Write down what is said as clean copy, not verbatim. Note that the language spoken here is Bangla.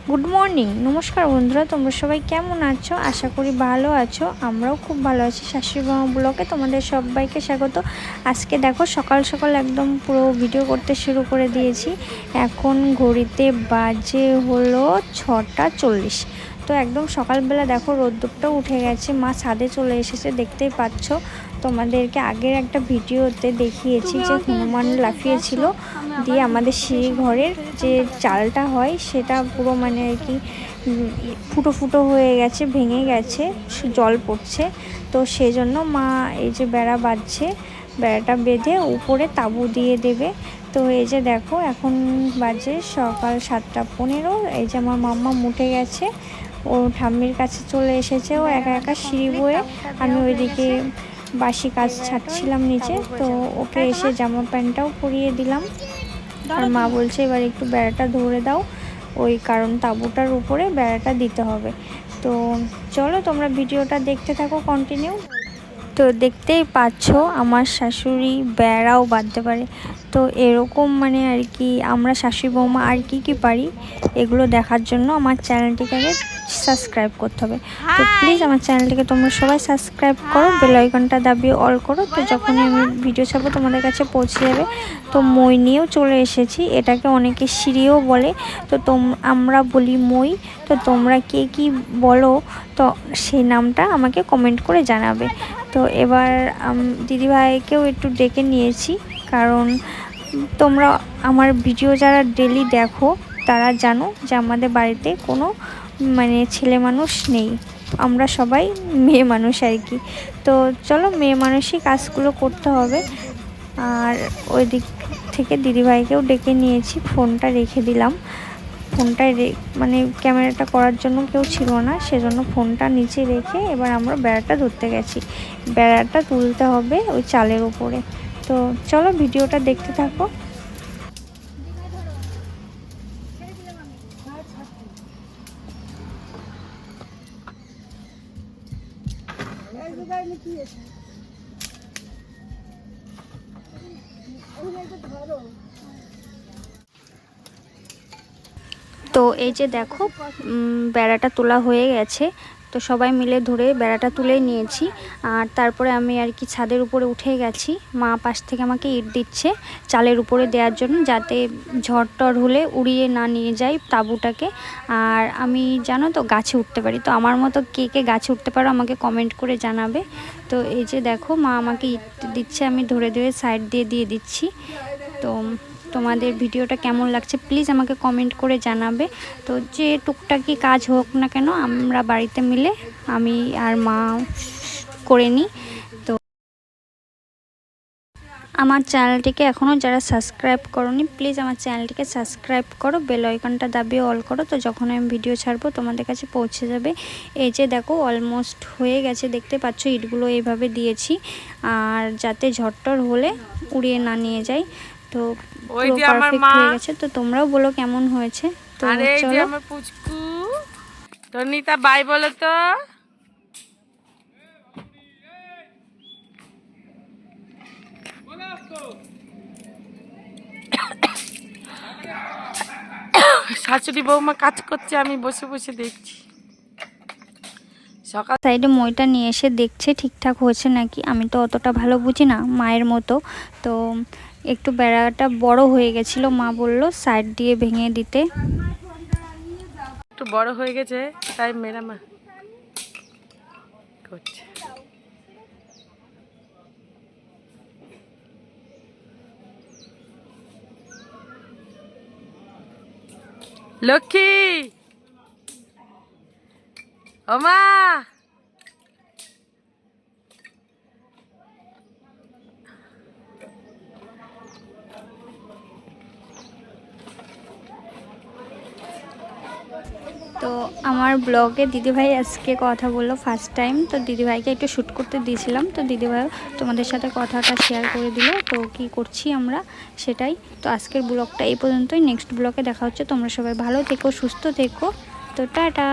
গুড মর্নিং, নমস্কার বন্ধুরা, তোমরা সবাই কেমন আছো? আশা করি ভালো আছো। আমরাও খুব ভালো আছি। শাশুড়ি মামা ব্লগে তোমাদের সবাইকে স্বাগত। আজকে দেখো সকাল সকাল একদম পুরো ভিডিও করতে শুরু করে দিয়েছি। এখন ঘড়িতে বাজে হলো 6:40। তো একদম সকালবেলা দেখো রোদ্দুরটাও উঠে গেছে। মা ছাদে চলে এসেছে, দেখতেই পাচ্ছ। তোমাদেরকে আগের একটা ভিডিওতে দেখিয়েছি যে হনুমান লাফিয়েছিল, দিয়ে আমাদের সিঁড়ি ঘরের যে চালটা হয় সেটা পুরো মানে আর কি ফুটো ফুটো হয়ে গেছে, ভেঙে গেছে, জল পড়ছে। তো সেই জন্য মা এই যে বেড়া বাঁধছে, বেড়াটা বেঁধে উপরে তাঁবু দিয়ে দেবে। তো এই যে দেখো এখন বাজে সকাল 7:15। এই যে আমার মাম্মা উঠে গেছে, ও ঠাম্মির কাছে চলে এসেছে। ও একা একা সিঁড়ি বয়ে, আমি ওইদিকে বাসি কাজ ছাড়ছিলাম নিচে। তো ওকে এসে জামা প্যান্টটাও পরিয়ে দিলাম। আর মা বলছে এবার একটু বেড়াটা ধরে দাও, ওই কারণ তাঁবুটার উপরে বেড়াটা দিতে হবে। তো চলো তোমরা ভিডিওটা দেখতে থাকো কন্টিনিউ। তো দেখতেই পাচ্ছ আমার শাশুড়ি বেড়াও বাঁধতে পারে। তো এরকম মানে আর কি আমরা শাশুড়ি বৌমা আর কি পারি, এগুলো দেখার জন্য আমার চ্যানেলটিকে সাবস্ক্রাইব করতে হবে। তো প্লিজ আমার চ্যানেলটিকে তোমরা সবাই সাবস্ক্রাইব করো, বেল আইকনটা দাবিয়ে অল করো। তো যখনই আমি ভিডিও ছাড়বো তোমাদের কাছে পৌঁছে যাবে। তো মই নিয়েও চলে এসেছি, এটাকে অনেকে সিঁড়িও বলে, তো আমরা বলি মই। তো তোমরা কে কি বলো, তো সেই নামটা আমাকে কমেন্ট করে জানাবে। তো এবার দিদিভাইকেও একটু ডেকে নিয়েছি, কারণ তোমরা আমার ভিডিও যারা ডেলি দেখো তারা জানো যে আমাদের বাড়িতে কোনো মানে ছেলে মানুষ নেই, আমরা সবাই মেয়ে মানুষ আর কি। তো চলো মেয়ে মানুষই কাজগুলো করতে হবে। আর ওই দিক থেকে দিদিভাইকেও ডেকে নিয়েছি, ফোনটা রেখে দিলাম। ফোনটায় মানে ক্যামেরাটা করার জন্য কেউ ছিল না, সেজন্য ফোনটা নিচে রেখে এবার আমরা বেড়াটা ধরতে গেছি। বেড়াটা তুলতে হবে ওই চালের উপরে। তো চলো ভিডিওটা দেখতে থাকো। তো এই যে দেখো বেড়াটা তোলা হয়ে গেছে। তো সবাই মিলে ধরে বেড়াটা তুলে নিয়েছি। আর তারপরে আমি আর কি ছাদের উপরে উঠে গেছি। মা পাশ থেকে আমাকে ইট দিচ্ছে চালের উপরে দেওয়ার জন্য, যাতে ঝড় টড় হলে উড়িয়ে না নিয়ে যায় তাঁবুটাকে। আর আমি জানো তো গাছে উঠতে পারি, তো আমার মতো কে কে গাছে উঠতে পারো আমাকে কমেন্ট করে জানাবে। তো এই যে দেখো মা আমাকে ইট দিচ্ছে, আমি ধরে ধরে সাইড দিয়ে দিচ্ছি। তো তোমাদের ভিডিওটা কেমন লাগছে প্লিজ আমাকে কমেন্ট করে জানাবে। তো যে টুকটাকি কাজ হোক না কেন আমরা বাড়িতে মিলে আমি আর মা করে নিই। তো আমার চ্যানেলটিকে এখনও যারা সাবস্ক্রাইব করোনি প্লিজ আমার চ্যানেলটিকে সাবস্ক্রাইব করো, বেল আইকনটা দাবিয়ে অল করো। তো যখন আমি ভিডিও ছাড়বো তোমাদের কাছে পৌঁছে যাবে। এই যে দেখো অলমোস্ট হয়ে গেছে, দেখতে পাচ্ছ ইটগুলো এইভাবে দিয়েছি, আর যাতে ঝড়টর হলে উড়িয়ে না নিয়ে যায়। তো পুরো পারফেক্ট হয়ে গেছে। তো তোমরাও বলো কেমন হয়েছে। তো চলো আমার পুচকু তনিতা বাই বলো তো। শাশুড়ি বৌমা কাজ করছে, আমি বসে বসে দেখছি। সকাল সাইডে মইটা নিয়ে এসে দেখছে ঠিকঠাক হয়েছে নাকি। আমি তো অতটা ভালো বুঝি না মায়ের মতো। তো একটু বেড়াটা বড় হয়ে গেছিলো, মা বললো সাইড দিয়ে ভেঙে দিতে। একটু বড় হয়ে গেছে তাই মেরামা করছে। লক্ষ্মী ওমা তো আমার ব্লগে দিদিভাই আজকে কথা বললো ফার্স্ট টাইম। তো দিদিভাইকে একটু শ্যুট করতে দিয়েছিলাম, তো দিদিভাই তোমাদের সাথে কথাটা শেয়ার করে দিল। তো কি করছি আমরা সেটাই। তো আজকের ব্লগটা এই পর্যন্তই, নেক্সট ব্লগে দেখা হচ্ছে। তোমরা সবাই ভালো থেকো, সুস্থ থেকো। তো টাটা।